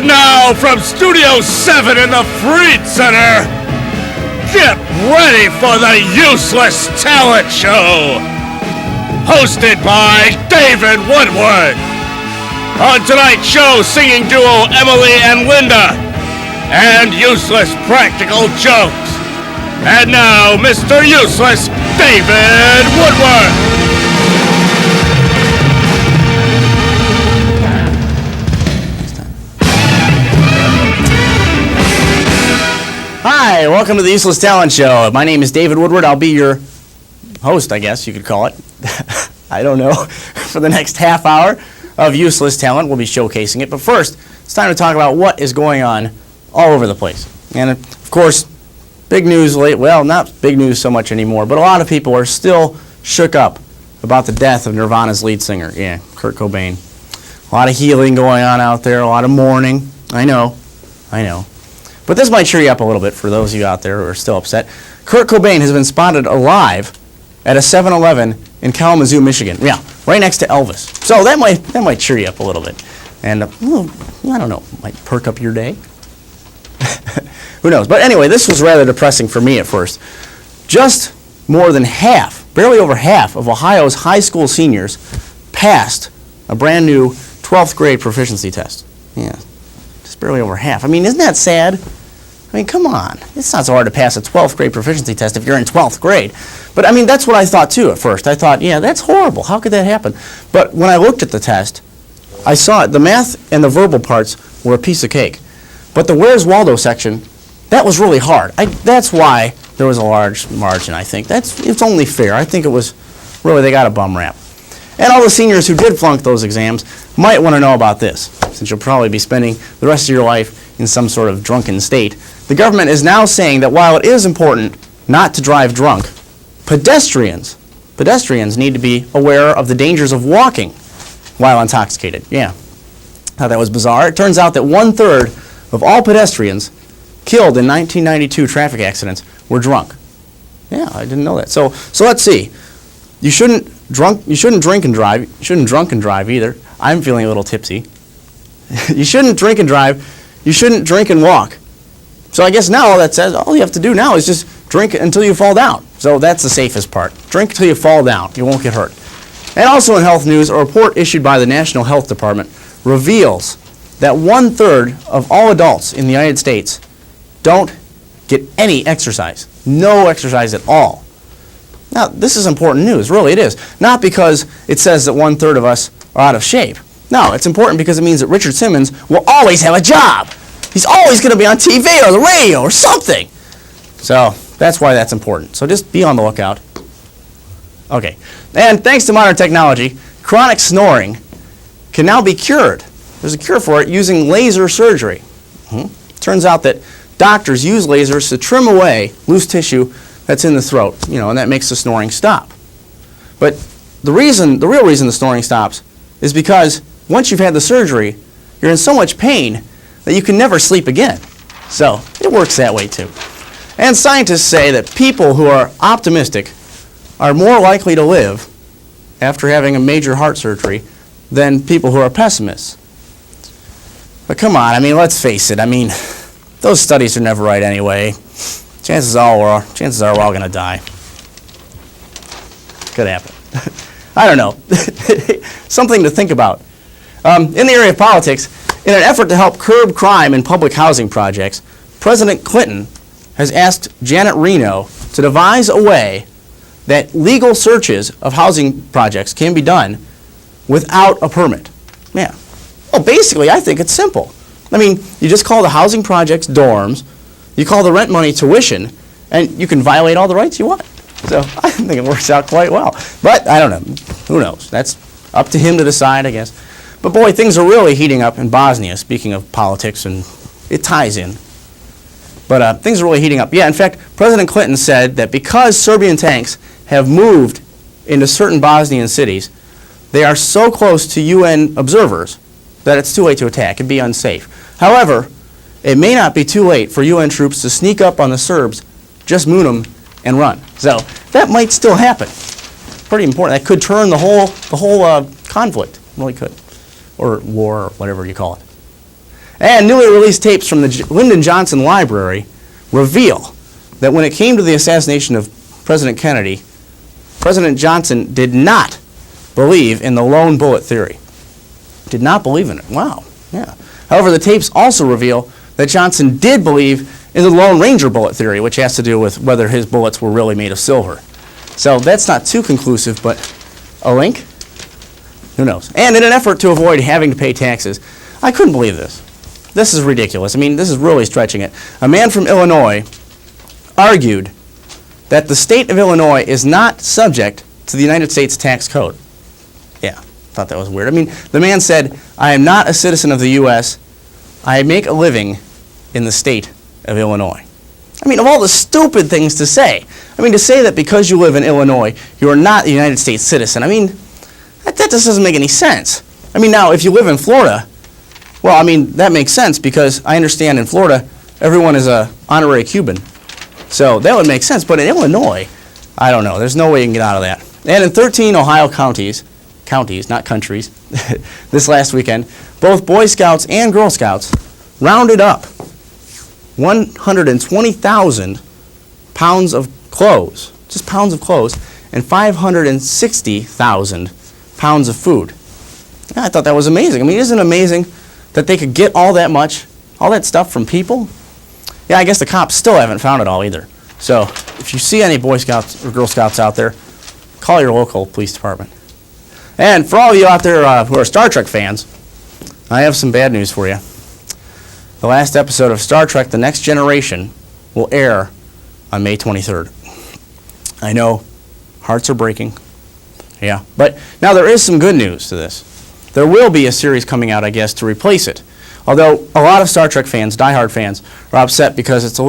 And now from Studio 7 in the Freed Center, get ready for the Useless Talent Show, hosted by David Woodward. On tonight's show, singing duo Emily and Linda, and useless practical jokes. And now, Mr. Useless, David Woodward. Hi, welcome to the Useless Talent Show. My name is David Woodward. I'll be your host, I guess you could call it. I don't know. For the next half hour of Useless Talent, we'll be showcasing it. But first, it's time to talk about what is going on all over the place. And of course, big news late. Well, not big news so much anymore, but a lot of people are still shook up about the death of Nirvana's lead singer. Yeah, Kurt Cobain. A lot of healing going on out there, a lot of mourning. I know. But this might cheer you up a little bit for those of you out there who are still upset. Kurt Cobain has been spotted alive at a 7-Eleven in Kalamazoo, Michigan. Yeah, right next to Elvis. So that might cheer you up a little bit. And, I don't know, might perk up your day. Who knows? But anyway, this was rather depressing for me at first. Just more than half, barely over half of Ohio's high school seniors passed a brand new 12th grade proficiency test. Yeah, just barely over half. I mean, isn't that sad? I mean, come on. It's not so hard to pass a 12th grade proficiency test if you're in 12th grade. But I mean, that's what I thought too at first. I thought, yeah, that's horrible. How could that happen? But when I looked at the test, I saw it. The math and the verbal parts were a piece of cake. But the Where's Waldo section, that was really hard. That's why there was a large margin, I think. It's only fair. I think it was really, they got a bum rap. And all the seniors who did flunk those exams might want to know about this, since you'll probably be spending the rest of your life in some sort of drunken state. The government is now saying that while it is important not to drive drunk, pedestrians need to be aware of the dangers of walking while intoxicated. Yeah, thought that was bizarre. It turns out that 1/3 of all pedestrians killed in 1992 traffic accidents were drunk. Yeah, I didn't know that. So let's see. You shouldn't drink and drive. You shouldn't drunk and drive either. I'm feeling a little tipsy. You shouldn't drink and drive. You shouldn't drink and walk. So I guess now all that says, all you have to do now is just drink until you fall down. So that's the safest part. Drink until you fall down. You won't get hurt. And also in health news, a report issued by the National Health Department reveals that 1/3 of all adults in the United States don't get any exercise. No exercise at all. Now, this is important news. Really, it is. Not because it says that 1/3 of us are out of shape. No, it's important because it means that Richard Simmons will always have a job. He's always going to be on TV or the radio or something. So that's why that's important. So just be on the lookout. Okay. And thanks to modern technology, chronic snoring can now be cured. There's a cure for it using laser surgery. Turns out that doctors use lasers to trim away loose tissue that's in the throat, and that makes the snoring stop. But the real reason the snoring stops is because once you've had the surgery, you're in so much pain that you can never sleep again. So it works that way too. And scientists say that people who are optimistic are more likely to live after having a major heart surgery than people who are pessimists. But come on, let's face it. Those studies are never right anyway. Chances are we're all going to die. Could happen. I don't know. Something to think about. In the area of politics, in an effort to help curb crime in public housing projects, President Clinton has asked Janet Reno to devise a way that legal searches of housing projects can be done without a permit. Yeah. Well, basically, I think it's simple. You just call the housing projects dorms, you call the rent money tuition, and you can violate all the rights you want. So I think it works out quite well. But I don't know. Who knows? That's up to him to decide, I guess. But boy, things are really heating up in Bosnia, speaking of politics, and it ties in. But things are really heating up. Yeah, in fact, President Clinton said that because Serbian tanks have moved into certain Bosnian cities, they are so close to UN observers that it's too late to attack. It'd be unsafe. However, it may not be too late for UN troops to sneak up on the Serbs, just moon them, and run. So that might still happen. Pretty important. That could turn the whole conflict. Really could. Or war, or whatever you call it. And newly released tapes from the Lyndon Johnson Library reveal that when it came to the assassination of President Kennedy, President Johnson did not believe in the lone bullet theory. Did not believe in it. Wow. Yeah. However, the tapes also reveal that Johnson did believe in the Lone Ranger bullet theory, which has to do with whether his bullets were really made of silver. So that's not too conclusive, but a link? Who knows? And in an effort to avoid having to pay taxes, I couldn't believe this. This is ridiculous. I mean, this is really stretching it. A man from Illinois argued that the state of Illinois is not subject to the United States tax code. Yeah, thought that was weird. I mean, the man said, I am not a citizen of the U.S. I make a living in the state of Illinois. I mean, of all the stupid things to say. I mean, to say that because you live in Illinois, you are not a United States citizen. I mean, that just doesn't make any sense. I mean, now, if you live in Florida, well, I mean, that makes sense because I understand in Florida, everyone is a honorary Cuban. So that would make sense. But in Illinois, I don't know. There's no way you can get out of that. And in 13 Ohio counties, not countries, this last weekend, both Boy Scouts and Girl Scouts rounded up 120,000 pounds of clothes, just pounds of clothes, and 560,000 pounds of food. Yeah, I thought that was amazing. I mean, isn't it amazing that they could get all that much, all that stuff from people? Yeah, I guess the cops still haven't found it all either. So if you see any Boy Scouts or Girl Scouts out there, call your local police department. And for all of you out there who are Star Trek fans, I have some bad news for you. The last episode of Star Trek The Next Generation will air on May 23rd. I know, hearts are breaking. Yeah, but now there is some good news to this. There will be a series coming out, I guess, to replace it. Although a lot of Star Trek fans, diehard fans, are upset because it's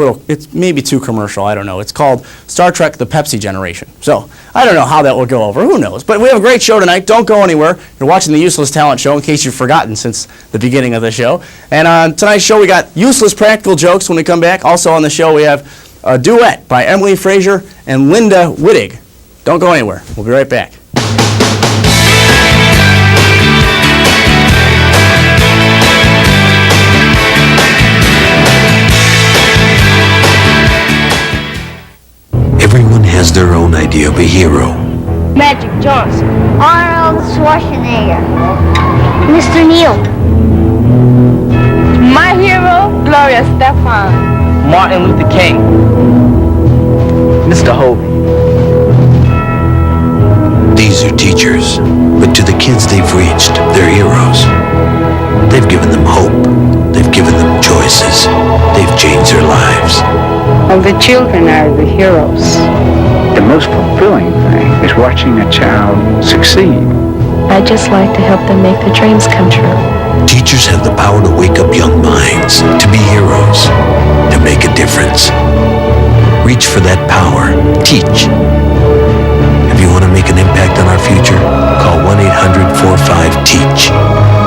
maybe too commercial, I don't know. It's called Star Trek The Pepsi Generation. So, I don't know how that will go over, who knows. But we have a great show tonight, don't go anywhere. You're watching the Useless Talent Show, in case you've forgotten since the beginning of the show. And on tonight's show, we got useless practical jokes when we come back. Also on the show, we have a duet by Emily Fraser and Linda Wittig. Don't go anywhere, we'll be right back. Everyone has their own idea of a hero. Magic Johnson. Arnold Schwarzenegger. Mr. Neil. My hero, Gloria Stefan. Martin Luther King. Mr. Hovey. These are teachers, but to the kids they've reached, they're heroes. They've given them hope. They've given them choices. They've changed their lives. Well, the children are the heroes. The most fulfilling thing is watching a child succeed. I just like to help them make their dreams come true. Teachers have the power to wake up young minds, to be heroes, to make a difference. Reach for that power. Teach. If you want to make an impact on our future, call 1-800-45-TEACH.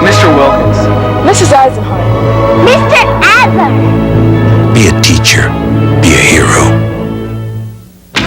Mr. Wilkins. Mrs. Eisenhower. Mr. Adler. Be a teacher. Be a hero.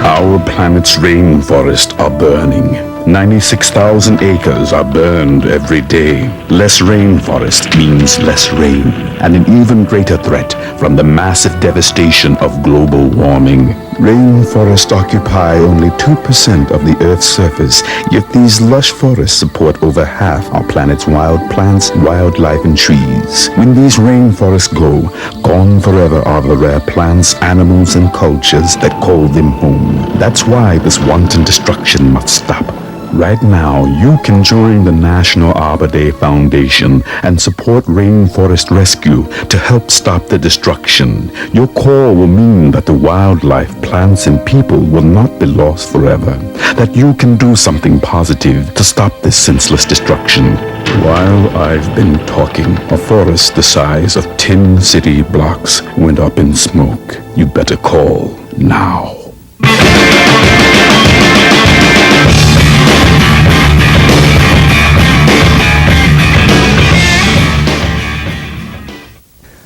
Our planet's rainforests are burning. 96,000 acres are burned every day. Less rainforest means less rain, and an even greater threat from the massive devastation of global warming. Rainforests occupy only 2% of the Earth's surface, yet these lush forests support over half our planet's wild plants, wildlife, and trees. When these rainforests go, gone forever are the rare plants, animals, and cultures that call them home. That's why this wanton destruction must stop. Right now, you can join the National Arbor Day Foundation and support rainforest rescue to help stop the destruction. Your call will mean that the wildlife, plants, and people will not be lost forever. That you can do something positive to stop this senseless destruction. While I've been talking, a forest the size of 10 city blocks went up in smoke. You better call now.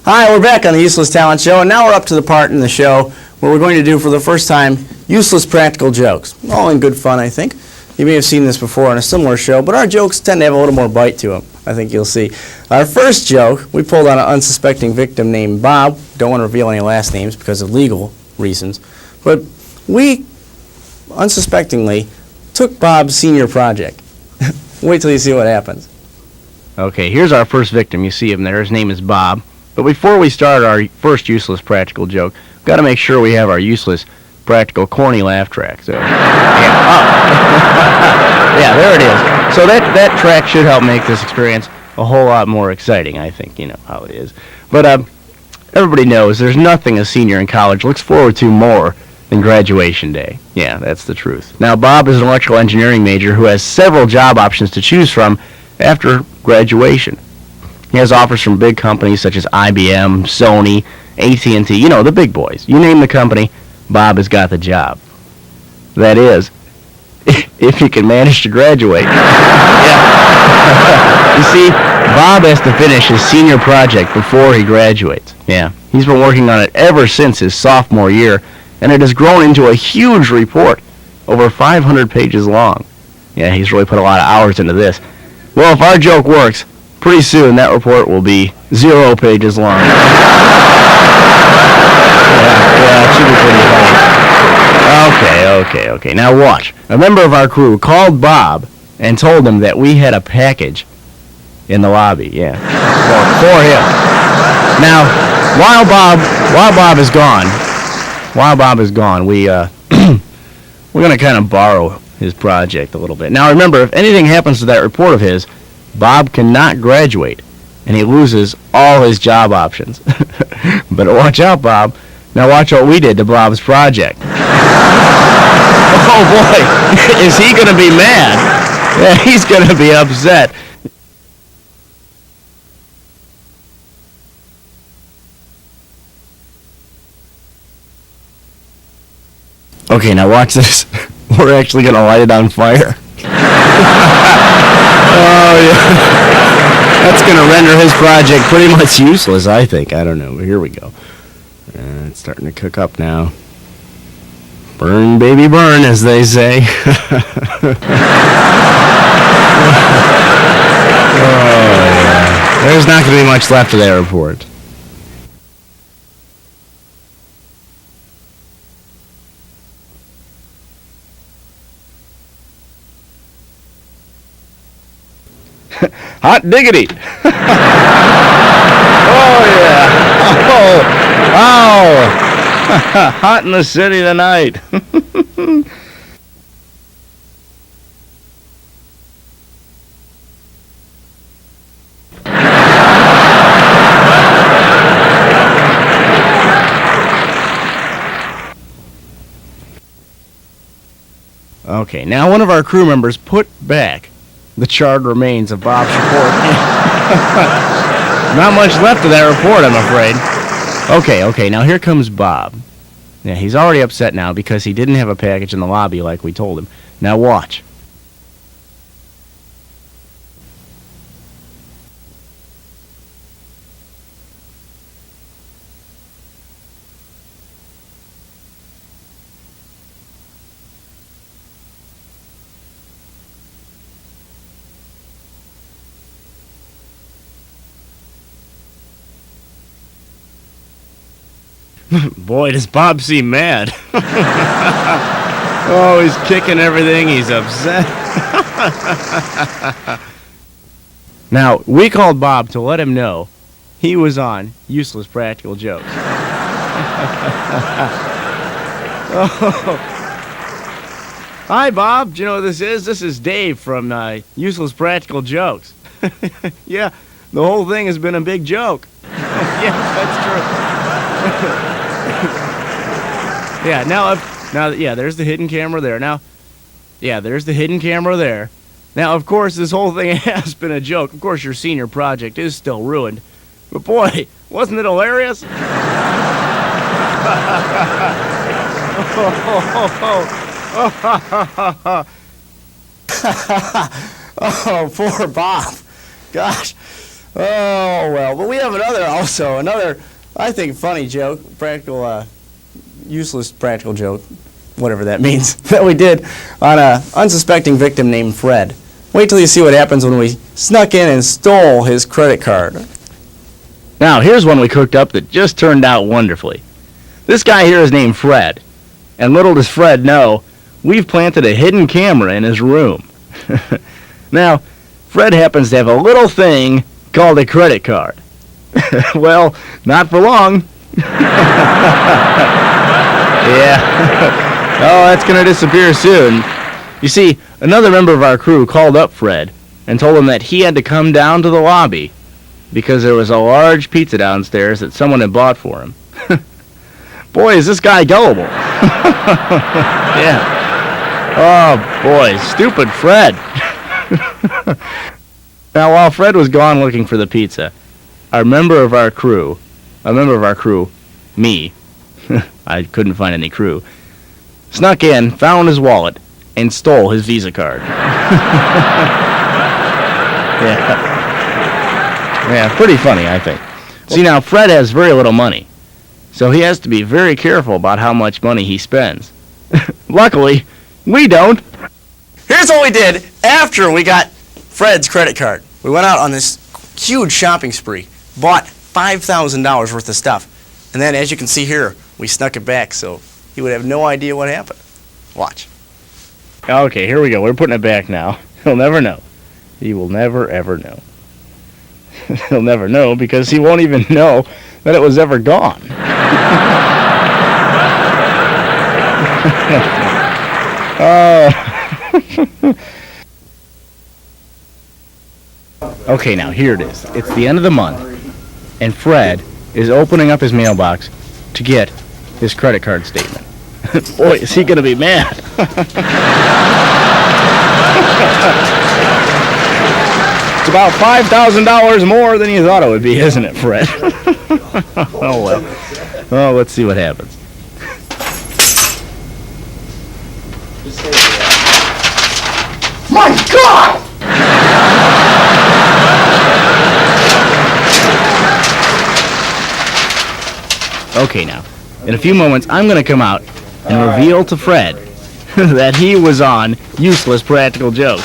Hi, we're back on the Useless Talent Show, and now we're up to the part in the show where we're going to do for the first time useless practical jokes. All in good fun, I think. You may have seen this before on a similar show, but our jokes tend to have a little more bite to them. I think you'll see. Our first joke, we pulled on an unsuspecting victim named Bob. Don't want to reveal any last names because of legal reasons. But we, unsuspectingly, took Bob's senior project. Wait till you see what happens. Okay, here's our first victim. You see him there. His name is Bob. But before we start our first useless practical joke, we've got to make sure we have our useless practical corny laugh track. So, yeah, there it is. So that track should help make this experience a whole lot more exciting, I think. You know how it is. But everybody knows there's nothing a senior in college looks forward to more than graduation day. Yeah, that's the truth. Now, Bob is an electrical engineering major who has several job options to choose from after graduation. He has offers from big companies such as IBM, Sony, AT&T, you know, the big boys. You name the company, Bob has got the job. That is, if he can manage to graduate. Yeah. You see, Bob has to finish his senior project before he graduates. Yeah, he's been working on it ever since his sophomore year, and it has grown into a huge report, over 500 pages long. Yeah, he's really put a lot of hours into this. Well, if our joke works, pretty soon that report will be 0 pages long. Yeah, it should be pretty funny. Okay. Now watch. A member of our crew called Bob and told him that we had a package in the lobby. Yeah, for him. Now, while Bob is gone, we're gonna kind of borrow his project a little bit. Now remember, if anything happens to that report of his, Bob cannot graduate, and he loses all his job options. But watch out, Bob. Now watch what we did to Bob's project. Oh boy, is he going to be mad? Yeah, he's going to be upset. Okay, now watch this. We're actually going to light it on fire. Oh, yeah. That's going to render his project pretty much useless, I think. I don't know. But here we go. It's starting to cook up now. Burn, baby, burn, as they say. Oh, yeah. There's not going to be much left of that report. Hot diggity! Oh, yeah! Oh! Hot in the city tonight! Okay, now one of our crew members put back the charred remains of Bob's report. Not much left of that report, I'm afraid. Okay, now here comes Bob. Yeah, he's already upset now because he didn't have a package in the lobby like we told him. Now watch. Boy, does Bob seem mad. Oh, he's kicking everything. He's upset. Now, we called Bob to let him know he was on Useless Practical Jokes. Oh. Hi, Bob. Do you know what this is? This is Dave from Useless Practical Jokes. Yeah, the whole thing has been a big joke. Yeah, that's true. Yeah, now, there's the hidden camera there. Now, yeah, there's the hidden camera there. Now, of course, this whole thing has been a joke. Of course, your senior project is still ruined. But boy, wasn't it hilarious? Oh, poor Bob. Gosh. Oh, well. But we have another, I think, funny joke, useless practical joke, whatever that means, that we did on an unsuspecting victim named Fred. Wait till you see what happens when we snuck in and stole his credit card. Now, here's one we cooked up that just turned out wonderfully. This guy here is named Fred, and little does Fred know, we've planted a hidden camera in his room. Now, Fred happens to have a little thing called a credit card. Well, not for long. Yeah. Oh, that's going to disappear soon. You see, another member of our crew called up Fred and told him that he had to come down to the lobby because there was a large pizza downstairs that someone had bought for him. Boy, is this guy gullible. Yeah. Oh, boy, stupid Fred. Now, while Fred was gone looking for the pizza, a member of our crew, me, I couldn't find any crew, snuck in, found his wallet, and stole his Visa card. Yeah, pretty funny, I think. See, now, Fred has very little money, so he has to be very careful about how much money he spends. Luckily, we don't. Here's what we did after we got Fred's credit card. We went out on this huge shopping spree, bought $5,000 worth of stuff, and then, as you can see here, we snuck it back so he would have no idea what happened. Watch. Okay, here we go. We're putting it back now. He'll never know. He will never, ever know. He'll never know because he won't even know that it was ever gone. Okay, now here it is. It's the end of the month, and Fred is opening up his mailbox to get his credit card statement. Boy, is he going to be mad. It's about $5,000 more than you thought it would be, isn't it, Fred? Oh, well. Oh, let's see what happens. My God! Okay, now, in a few moments, I'm going to come out and reveal to Fred that he was on Useless Practical Jokes.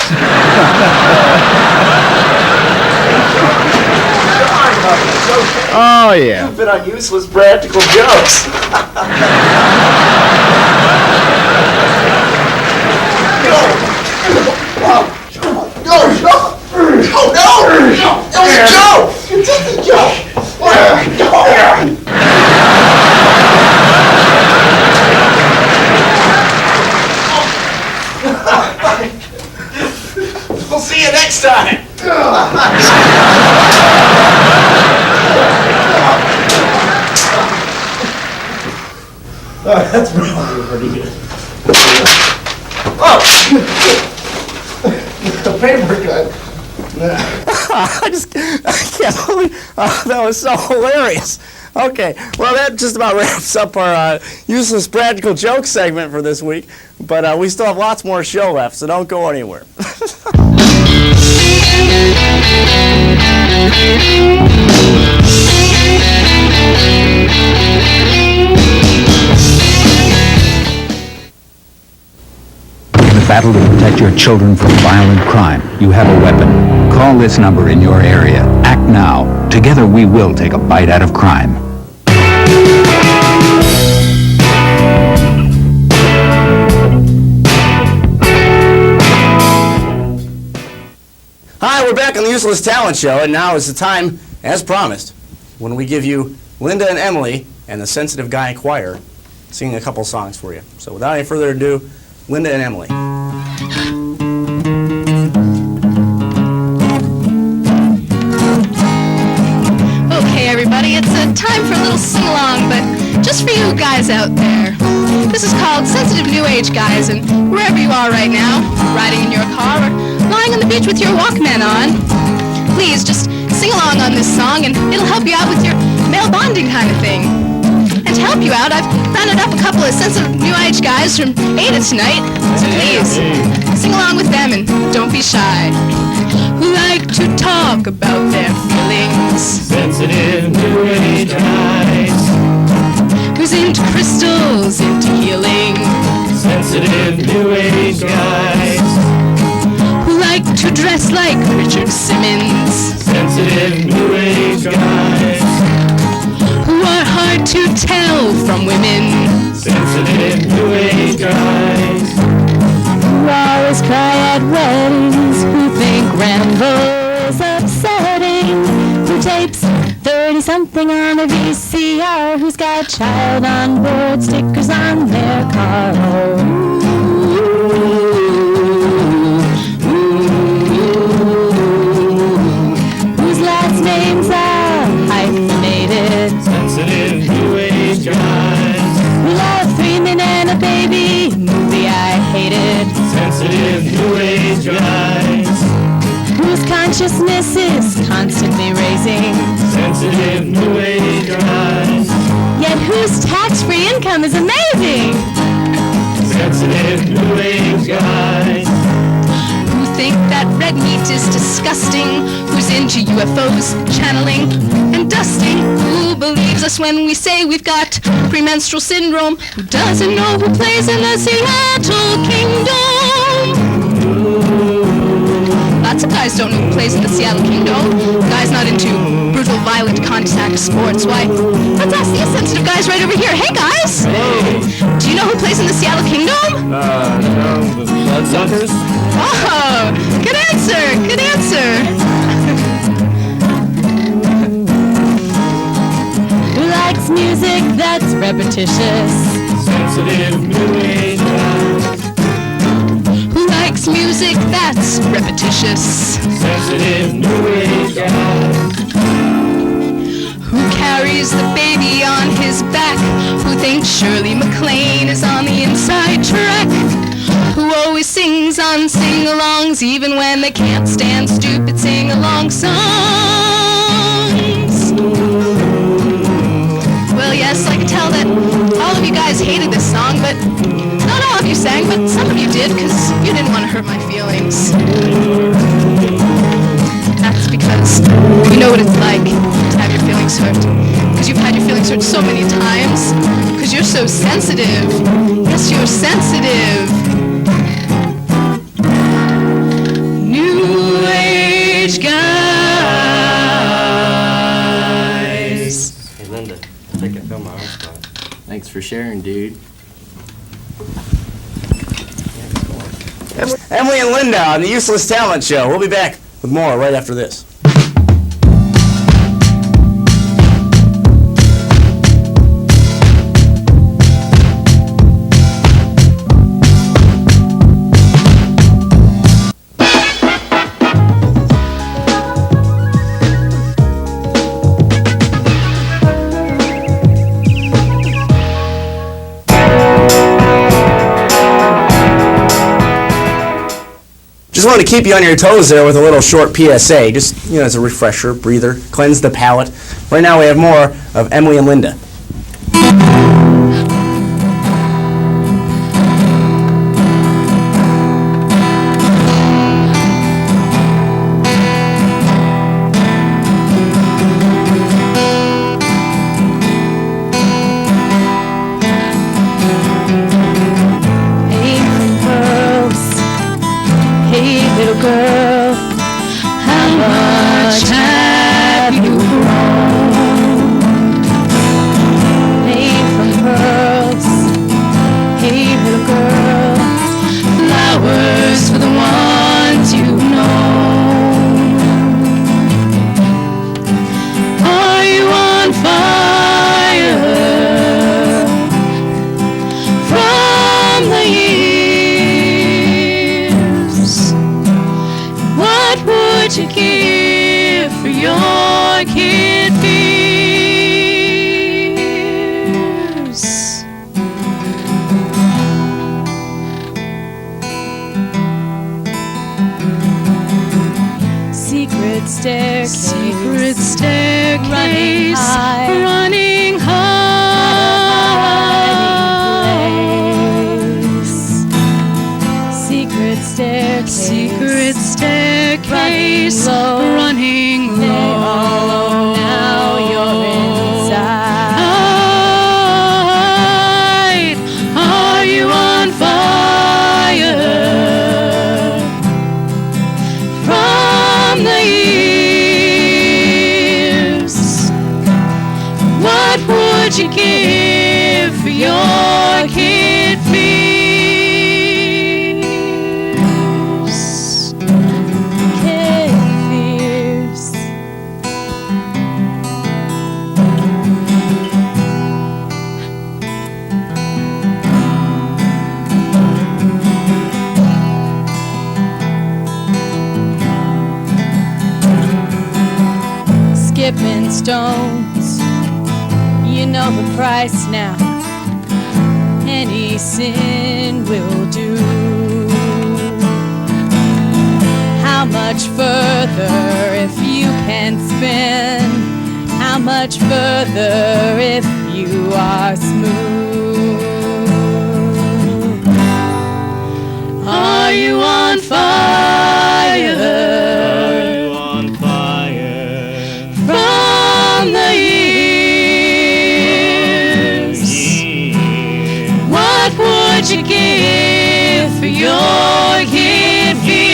Oh, yeah. You've been on Useless Practical Jokes. We'll see you next time. That's probably pretty good. Oh! The paper cut. I can't believe that was so hilarious. Okay, well that just about wraps up our Useless Practical Joke segment for this week, but we still have lots more show left, so don't go anywhere. Battle to protect your children from violent crime. You have a weapon. Call this number in your area. Act now. Together we will take a bite out of crime. Hi, we're back on the Useless Talent Show, and now is the time, as promised, when we give you Linda and Emily and the Sensitive Guy Choir singing a couple songs for you. So without any further ado, Linda and Emily. Okay, everybody, it's time for a little sing-along, but just for you guys out there. This is called Sensitive New Age Guys, and wherever you are right now, riding in your car or lying on the beach with your Walkman on, please just sing along on this song, and it'll help you out with your male bonding kind of thing. And to help you out, I've rounded up a couple of sensitive New Age guys from Ada tonight, so please, sing along with them and don't be shy. Who like to talk about their feelings. Sensitive New Age guys. Who's into crystals, into healing. Sensitive New Age guys. Who like to dress like Richard Simmons. Sensitive New Age guys. Who are hard to tell from women. Sensitive New Age guys. Who always cry at weddings, who think Rambo's upsetting, who tapes 30-something on a VCR, who's got child on board stickers on their car. Whose last names are hyphenated. Sensitive New Age guys. We love 3 Men and a Baby, movie I hated. Sensitive New Age guys. Whose consciousness is constantly raising. Sensitive New Age guys. Yet whose tax-free income is amazing. Sensitive New Age guys. Who think that red meat is disgusting. Who's into UFOs, channeling, and dusting. Who believes us when we say we've got premenstrual syndrome. Who doesn't know who plays in the Seattle Kingdom. Lots of guys don't know who plays in the Seattle Kingdom. Guys not into brutal, violent contact sports. Why, let's ask these sensitive guys right over here. Hey, guys! Hey! Do you know who plays in the Seattle Kingdom? No, the Bloodsuckers? Oh, good answer, good answer. Who likes music that's repetitious. Sensitive New Age guys. Who likes music that's repetitious. Sensitive New Age guys. Who carries the baby on his back. Who thinks Shirley MacLaine is on the inside track. Who always sings on sing-alongs even when they can't stand stupid sing-along songs. Well, yes, I can tell that all of you guys hated this song, but not all of you sang, but some of you did, because you didn't want to hurt my feelings. That's because you know what it's like to have your feelings hurt. Because you've had your feelings hurt so many times. Because you're so sensitive. Yes, you're sensitive. New Age guys. Hey, Linda, I think I found my own spot. Thanks for sharing, dude. Emily and Linda on the Useless Talent Show. We'll be back with more right after this. Just wanted to keep you on your toes there with a little short PSA, just, as a refresher, breather, cleanse the palate. Right now we have more of Emily and Linda. Girl, how much have you grown? Hey, you give for your kid fears? Kid fears. Skipping stones, you know the price now. Any sin will do. How much further if you can spin? How much further if you are smooth? Are you on fire? From the years, what would you give for your kid fears?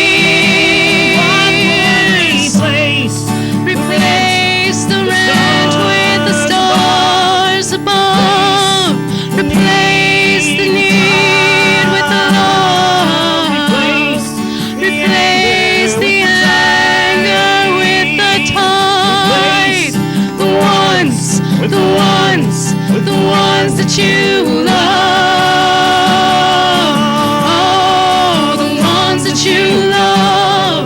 Replace the ranch with the stars above. Replace the need with the love. Replace the anger with the tide. The ones that you love. The ones that you love.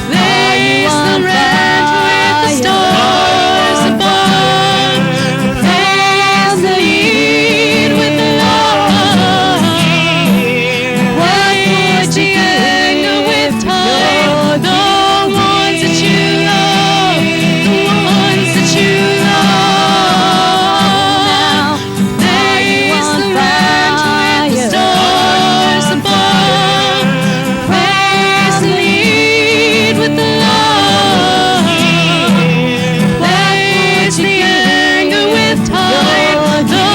Replace the ranch with the stars above. Replace the need with the love. What would you anger with time? The ones that you love. The ones that you love. Replace the ranch with the stars above. Replace the need with the love. Replace the anger with time. The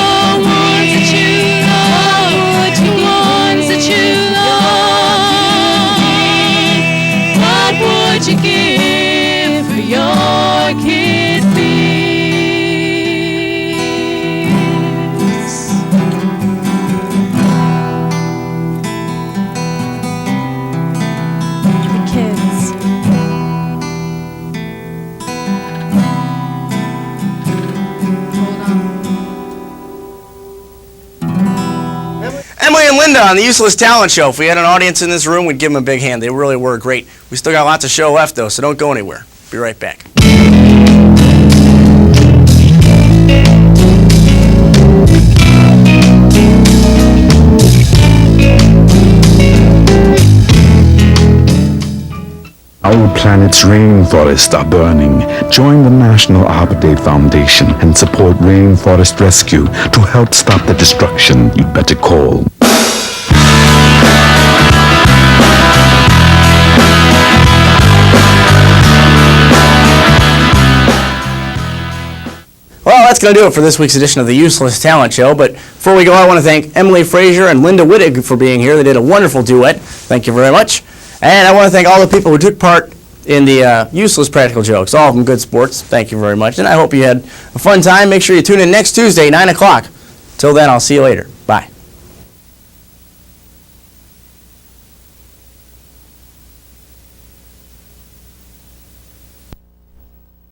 ones that you love. The ones that you love. What would you give for your kid fears? The kids. Emily and Linda on the Useless Talent Show. If we had an audience in this room, we'd give them a big hand. They really were great. We still got lots of show left, though, so don't go anywhere. Be right back. Our planet's rainforests are burning. Join the National Arbor Day Foundation and support rainforest rescue to help stop the destruction. You'd better call. Well, that's going to do it for this week's edition of the Useless Talent Show. But before we go, I want to thank Emily Frazier and Linda Wittig for being here. They did a wonderful duet. Thank you very much. And I want to thank all the people who took part in the Useless Practical Jokes. All of them good sports. Thank you very much. And I hope you had a fun time. Make sure you tune in next Tuesday, 9 o'clock. Till then, I'll see you later.